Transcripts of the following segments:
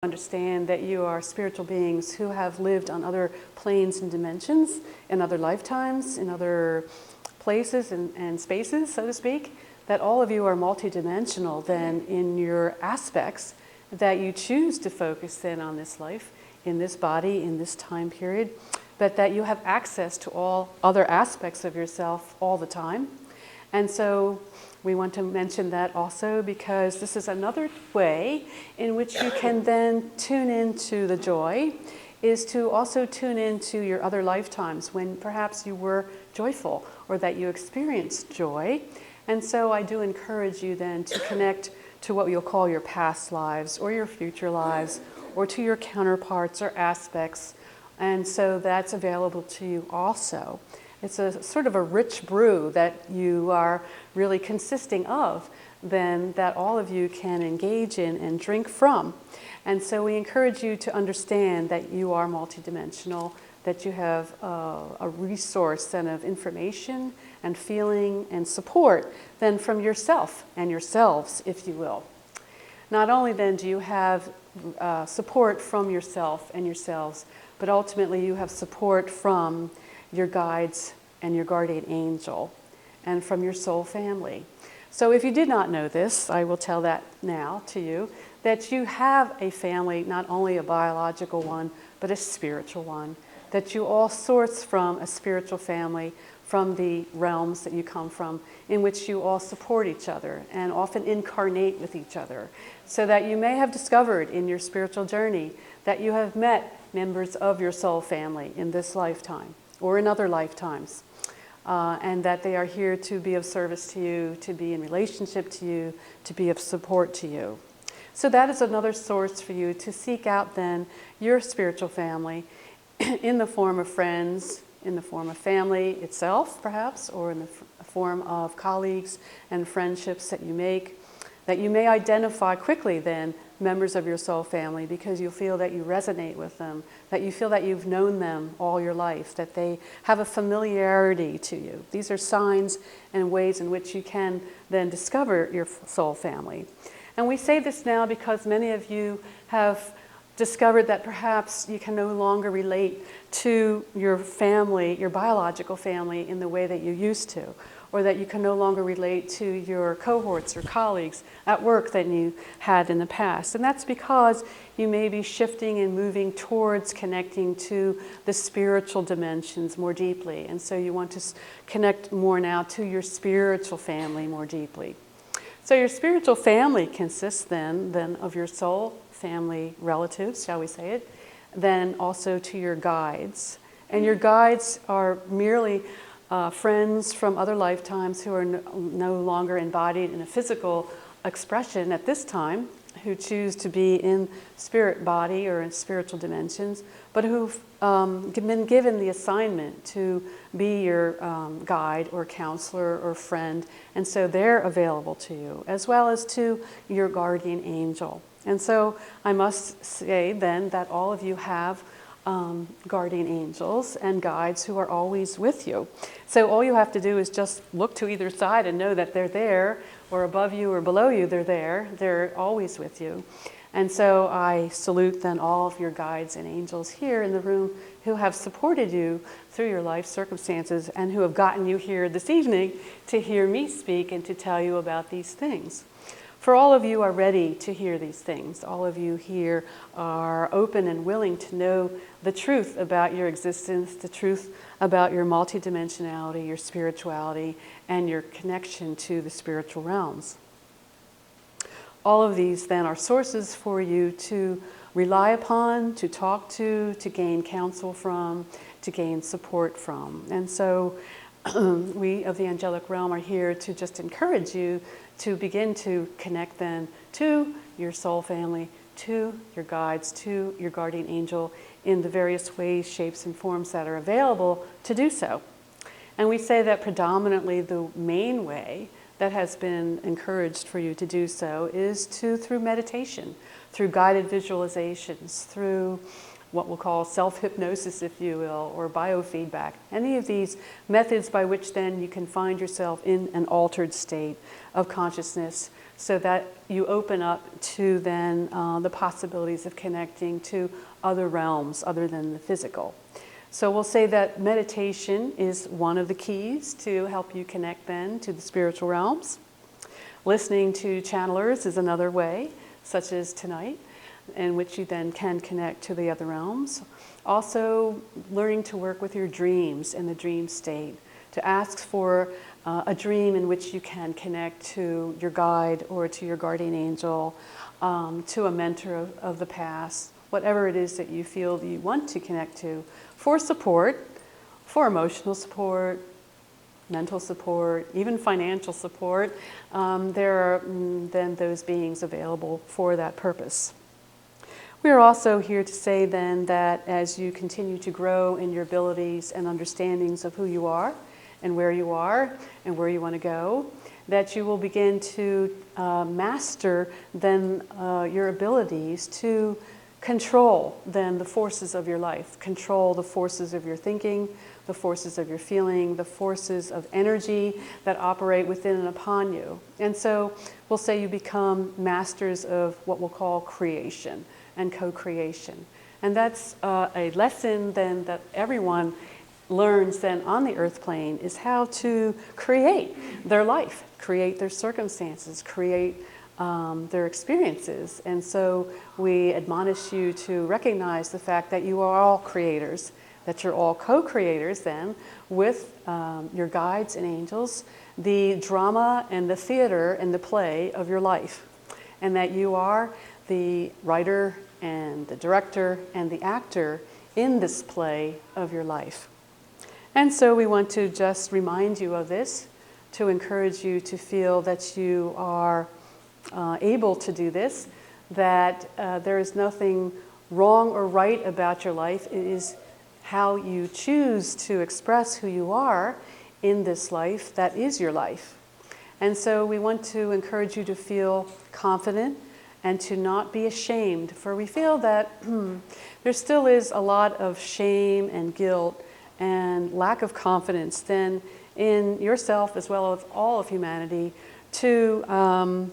Understand that you are spiritual beings who have lived on other planes and dimensions, in other lifetimes, in other places and spaces, so to speak, that all of you are multidimensional then in your aspects that you choose to focus then on this life, in this body, in this time period, but that you have access to all other aspects of yourself all the time. And so we want to mention that also because this is another way in which you can then tune into the joy, is to also tune into your other lifetimes when perhaps you were joyful or that you experienced joy. And so I do encourage you then to connect to what you'll call your past lives or your future lives or to your counterparts or aspects. And so that's available to you also. It's a sort of a rich brew that you are really consisting of, then that all of you can engage in and drink from. And so we encourage you to understand that you are multidimensional, that you have a resource then of information and feeling and support then from yourself and yourselves, if you will. Not only then do you have support from yourself and yourselves, but ultimately you have support from your guides and your guardian angel, and from your soul family. So if you did not know this, I will tell that now to you, that you have a family, not only a biological one, but a spiritual one, that you all source from a spiritual family, from the realms that you come from, in which you all support each other and often incarnate with each other, so that you may have discovered in your spiritual journey that you have met members of your soul family in this lifetime or in other lifetimes, and that they are here to be of service to you, to be in relationship to you, to be of support to you. So that is another source for you to seek out then your spiritual family in the form of friends, in the form of family itself perhaps, or in the form of colleagues and friendships that you make, that you may identify quickly then members of your soul family because you feel that you resonate with them, that you feel that you've known them all your life, that they have a familiarity to you. These are signs and ways in which you can then discover your soul family. And we say this now because many of you have discovered that perhaps you can no longer relate to your family, your biological family, in the way that you used to, or that you can no longer relate to your cohorts or colleagues at work than you had in the past. And that's because you may be shifting and moving towards connecting to the spiritual dimensions more deeply. And so you want to connect more now to your spiritual family more deeply. So your spiritual family consists then of your soul family relatives, shall we say it, then also to your guides. And your guides are merely friends from other lifetimes who are no longer embodied in a physical expression at this time, who choose to be in spirit body or in spiritual dimensions, but who've been given the assignment to be your guide or counselor or friend, and so they're available to you, as well as to your guardian angel. And so I must say then that all of you have guardian angels and guides who are always with you. So all you have to do is just look to either side and know that they're there, or above you or below you, they're there. They're always with you. And so I salute then all of your guides and angels here in the room who have supported you through your life circumstances and who have gotten you here this evening to hear me speak and to tell you about these things. For all of you are ready to hear these things. All of you here are open and willing to know the truth about your existence, the truth about your multidimensionality, your spirituality, and your connection to the spiritual realms. All of these then are sources for you to rely upon, to talk to gain counsel from, to gain support from. And so we of the angelic realm are here to just encourage you to begin to connect then to your soul family, to your guides, to your guardian angel in the various ways, shapes, and forms that are available to do so. And we say that predominantly the main way that has been encouraged for you to do so is through meditation, through guided visualizations, through what we'll call self-hypnosis, if you will, or biofeedback. Any of these methods by which then you can find yourself in an altered state of consciousness so that you open up to then the possibilities of connecting to other realms other than the physical. So we'll say that meditation is one of the keys to help you connect then to the spiritual realms. Listening to channelers is another way, such as tonight, in which you then can connect to the other realms. Also, learning to work with your dreams in the dream state, to ask for a dream in which you can connect to your guide or to your guardian angel, to a mentor of the past, whatever it is that you feel that you want to connect to, for support, for emotional support, mental support, even financial support. There are then those beings available for that purpose. We are also here to say then that as you continue to grow in your abilities and understandings of who you are and where you want to go, that you will begin to master then your abilities to control then the forces of your life, control the forces of your thinking, the forces of your feeling, the forces of energy that operate within and upon you. And so we'll say you become masters of what we'll call creation and co-creation. And that's a lesson then that everyone learns then on the earth plane, is how to create their life, create their circumstances, create their experiences. And so we admonish you to recognize the fact that you are all creators, that you're all co-creators then with your guides and angels, the drama and the theater and the play of your life, and that you are the writer and the director and the actor in this play of your life. And so we want to just remind you of this, to encourage you to feel that you are able to do this, that there is nothing wrong or right about your life. It is how you choose to express who you are in this life that is your life. And so we want to encourage you to feel confident and to not be ashamed, for we feel that there still is a lot of shame and guilt and lack of confidence then in yourself as well as all of humanity to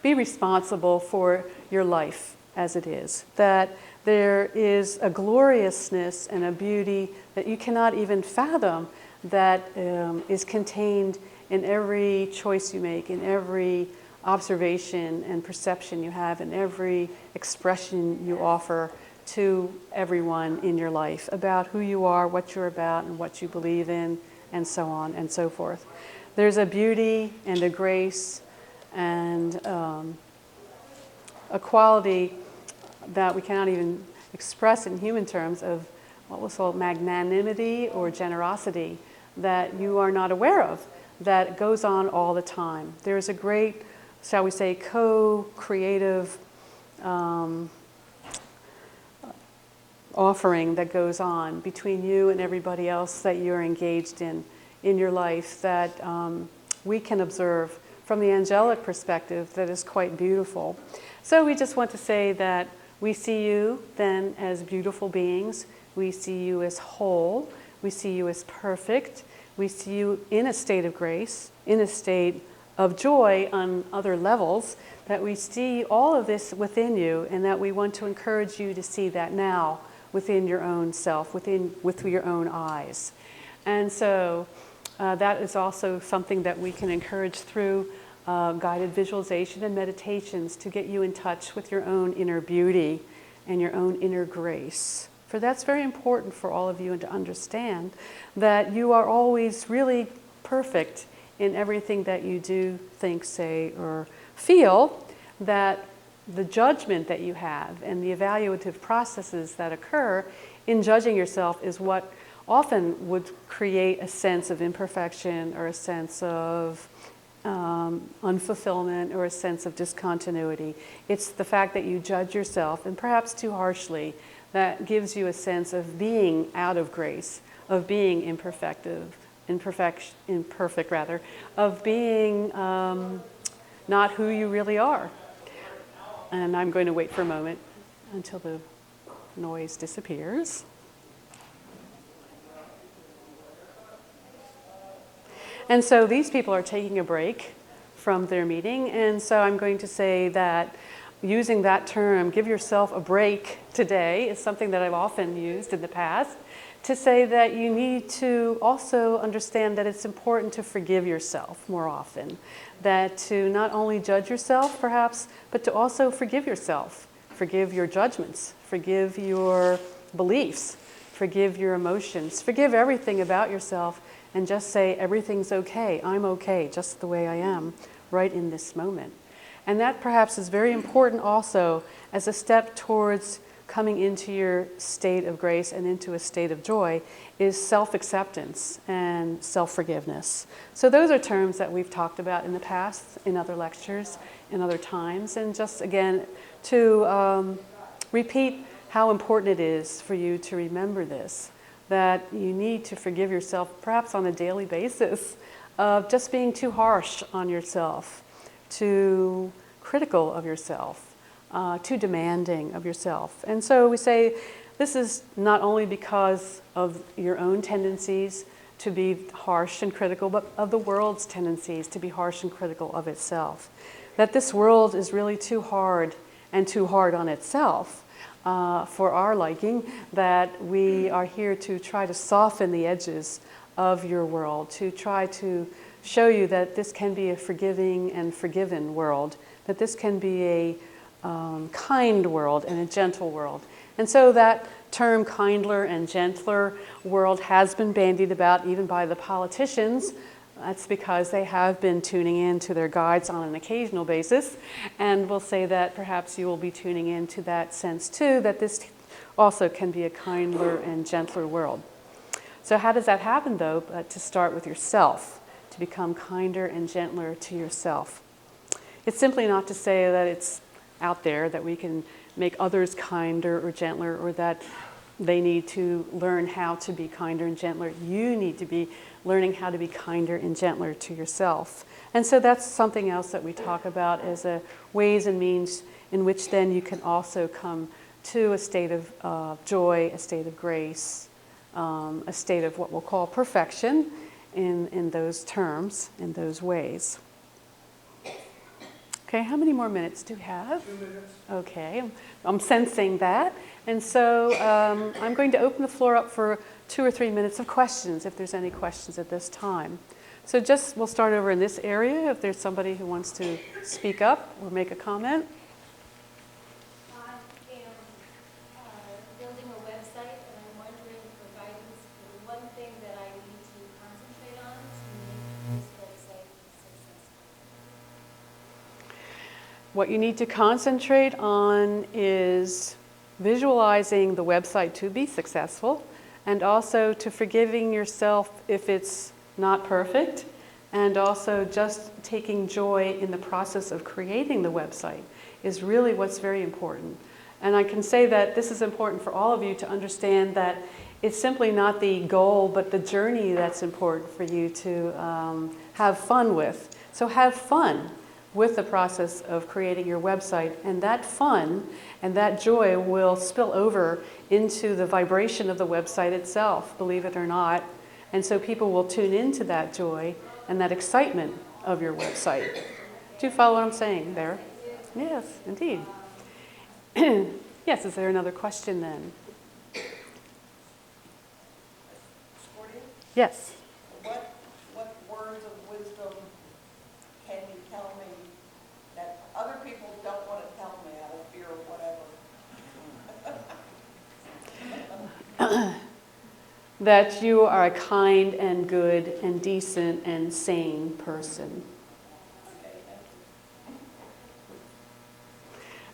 be responsible for your life as it is. That there is a gloriousness and a beauty that you cannot even fathom that is contained in every choice you make, in every observation and perception you have, in every expression you offer to everyone in your life about who you are, what you're about, and what you believe in, and so on and so forth. There's a beauty and a grace and a quality that we cannot even express in human terms of what we'll call magnanimity or generosity that you are not aware of, that goes on all the time. There's a great, shall we say, co-creative offering that goes on between you and everybody else that you're engaged in your life that we can observe from the angelic perspective that is quite beautiful. So we just want to say that we see you then as beautiful beings. We see you as whole. We see you as perfect. We see you in a state of grace, in a state of joy on other levels, that we see all of this within you, and that we want to encourage you to see that now within your own self, with your own eyes. And so that is also something that we can encourage through guided visualization and meditations to get you in touch with your own inner beauty and your own inner grace. For that's very important for all of you, and to understand that you are always really perfect in everything that you do, think, say, or feel, that the judgment that you have and the evaluative processes that occur in judging yourself is what often would create a sense of imperfection or a sense of unfulfillment or a sense of discontinuity. It's the fact that you judge yourself, and perhaps too harshly, that gives you a sense of being out of grace, of being imperfect, of being not who you really are. And I'm going to wait for a moment until the noise disappears. And so these people are taking a break from their meeting. And so I'm going to say that using that term, give yourself a break today, is something that I've often used in the past, to say that you need to also understand that it's important to forgive yourself more often. That to not only judge yourself, perhaps, but to also forgive yourself. Forgive your judgments, forgive your beliefs, forgive your emotions, forgive everything about yourself, and just say, everything's okay, I'm okay, just the way I am, right in this moment. And that perhaps is very important also as a step towards coming into your state of grace and into a state of joy, is self-acceptance and self-forgiveness. So those are terms that we've talked about in the past, in other lectures, in other times, and just again to repeat how important it is for you to remember this, that you need to forgive yourself perhaps on a daily basis of just being too harsh on yourself, too critical of yourself, too demanding of yourself. And so we say this is not only because of your own tendencies to be harsh and critical, but of the world's tendencies to be harsh and critical of itself. That this world is really too hard and too hard on itself for our liking, that we are here to try to soften the edges of your world, to try to show you that this can be a forgiving and forgiven world, that this can be a kind world and a gentle world. And so that term kindler and gentler world has been bandied about even by the politicians. That's because they have been tuning in to their guides on an occasional basis. And we'll say that perhaps you will be tuning into that sense too, that this also can be a kindler and gentler world. So how does that happen though? But to start with yourself, to become kinder and gentler to yourself. It's simply not to say that it's out there that we can make others kinder or gentler, or that they need to learn how to be kinder and gentler. You need to be learning how to be kinder and gentler to yourself. And so that's something else that we talk about as a ways and means in which then you can also come to a state of joy, a state of grace, a state of what we'll call perfection in those terms, in those ways. Okay, how many more minutes do we have? 2 minutes. Okay, I'm sensing that. And so I'm going to open the floor up for 2 or 3 minutes of questions, if there's any questions at this time. So we'll start over in this area, if there's somebody who wants to speak up or make a comment. I am building a website, and I'm wondering for guidance for one thing that I need to concentrate on to make this website successful. What you need to concentrate on is visualizing the website to be successful, and also to forgiving yourself if it's not perfect, and also just taking joy in the process of creating the website is really what's very important. And I can say that this is important for all of you to understand that it's simply not the goal, but the journey that's important for you to have fun with. So have fun with the process of creating your website, and that fun and that joy will spill over into the vibration of the website itself, believe it or not. And so people will tune into that joy and that excitement of your website. Do you follow what I'm saying there? Yes, indeed. Yes, is there another question then? Yes. What words of wisdom can you tell me that other people don't want to tell me out of fear of whatever? That you are a kind and good and decent and sane person.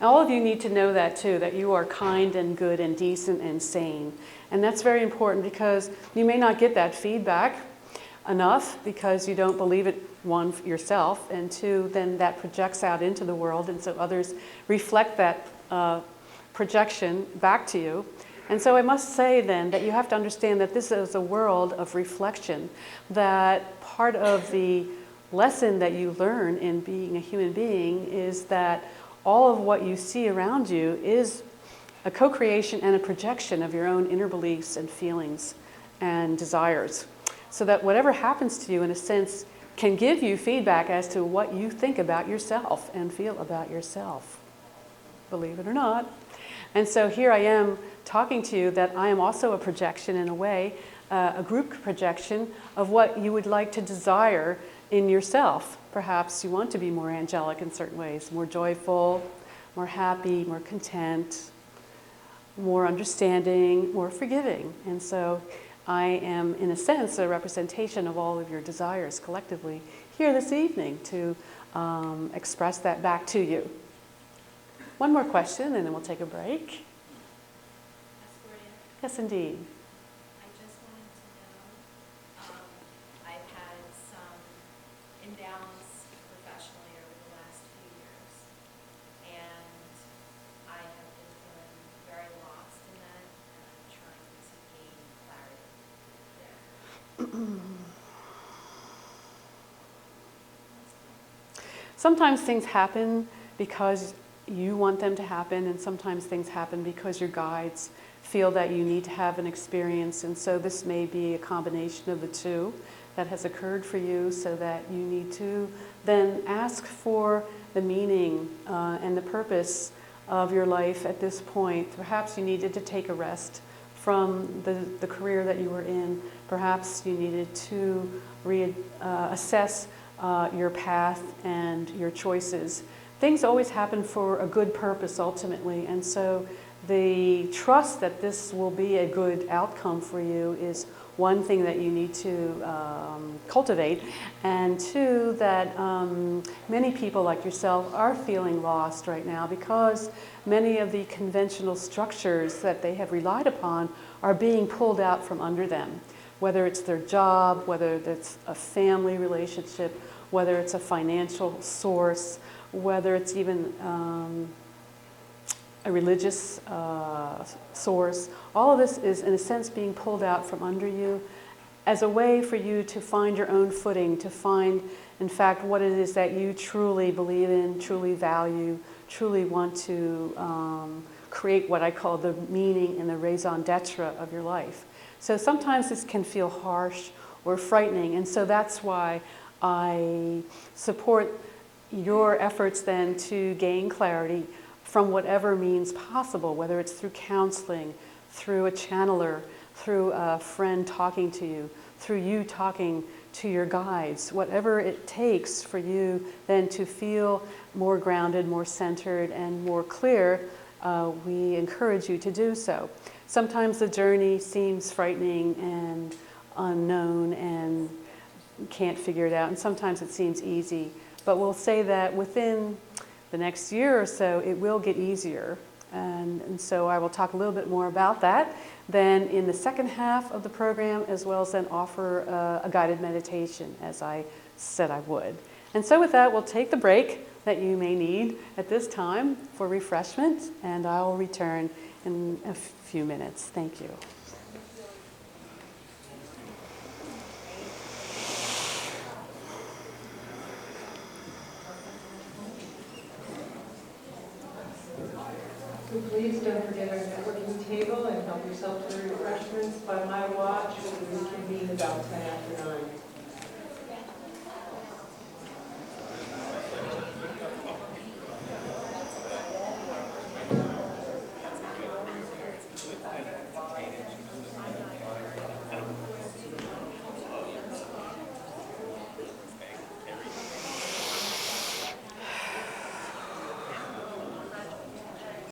All of you need to know that too, that you are kind and good and decent and sane. And that's very important because you may not get that feedback enough because you don't believe it, one, yourself, and two, then that projects out into the world, and so others reflect that projection back to you. And so I must say then that you have to understand that this is a world of reflection, that part of the lesson that you learn in being a human being is that all of what you see around you is a co-creation and a projection of your own inner beliefs and feelings and desires. So that whatever happens to you, in a sense, can give you feedback as to what you think about yourself and feel about yourself, believe it or not. And so here I am talking to you that I am also a projection in a way, a group projection of what you would like to desire in yourself. Perhaps you want to be more angelic in certain ways, more joyful, more happy, more content, more understanding, more forgiving. And so I am, in a sense, a representation of all of your desires collectively here this evening to express that back to you. One more question, and then we'll take a break. Ascordia, Yes, indeed. I just wanted to know, I've had some imbalance professionally over the last few years, and I have been feeling very lost in that, and I'm trying to gain clarity there. Sometimes things happen because you want them to happen, and sometimes things happen because your guides feel that you need to have an experience. And so this may be a combination of the two that has occurred for you, so that you need to then ask for the meaning and the purpose of your life at this point. Perhaps you needed to take a rest from the career that you were in. Perhaps you needed to assess your path and your choices. Things always happen for a good purpose ultimately, and so the trust that this will be a good outcome for you is one thing that you need to cultivate, and two, that many people like yourself are feeling lost right now because many of the conventional structures that they have relied upon are being pulled out from under them, whether it's their job, whether it's a family relationship, whether it's a financial source, whether it's even a religious source. All of this is, in a sense, being pulled out from under you as a way for you to find your own footing, to find, in fact, what it is that you truly believe in, truly value, truly want to create what I call the meaning and the raison d'etre of your life. So sometimes this can feel harsh or frightening, and so that's why I support your efforts then to gain clarity from whatever means possible, whether it's through counseling, through a channeler, through a friend talking to you, through you talking to your guides, whatever it takes for you then to feel more grounded, more centered, and more clear, we encourage you to do so. Sometimes the journey seems frightening and unknown and can't figure it out, and sometimes it seems easy. But we'll say that within the next year or so, it will get easier. And so I will talk a little bit more about that then in the second half of the program, as well as then offer a guided meditation, as I said I would. And so with that, we'll take the break that you may need at this time for refreshment, and I'll return in a few minutes. Thank you. So please don't forget our networking table and help yourself to the refreshments. By my watch, we reconvene about 10 after 9.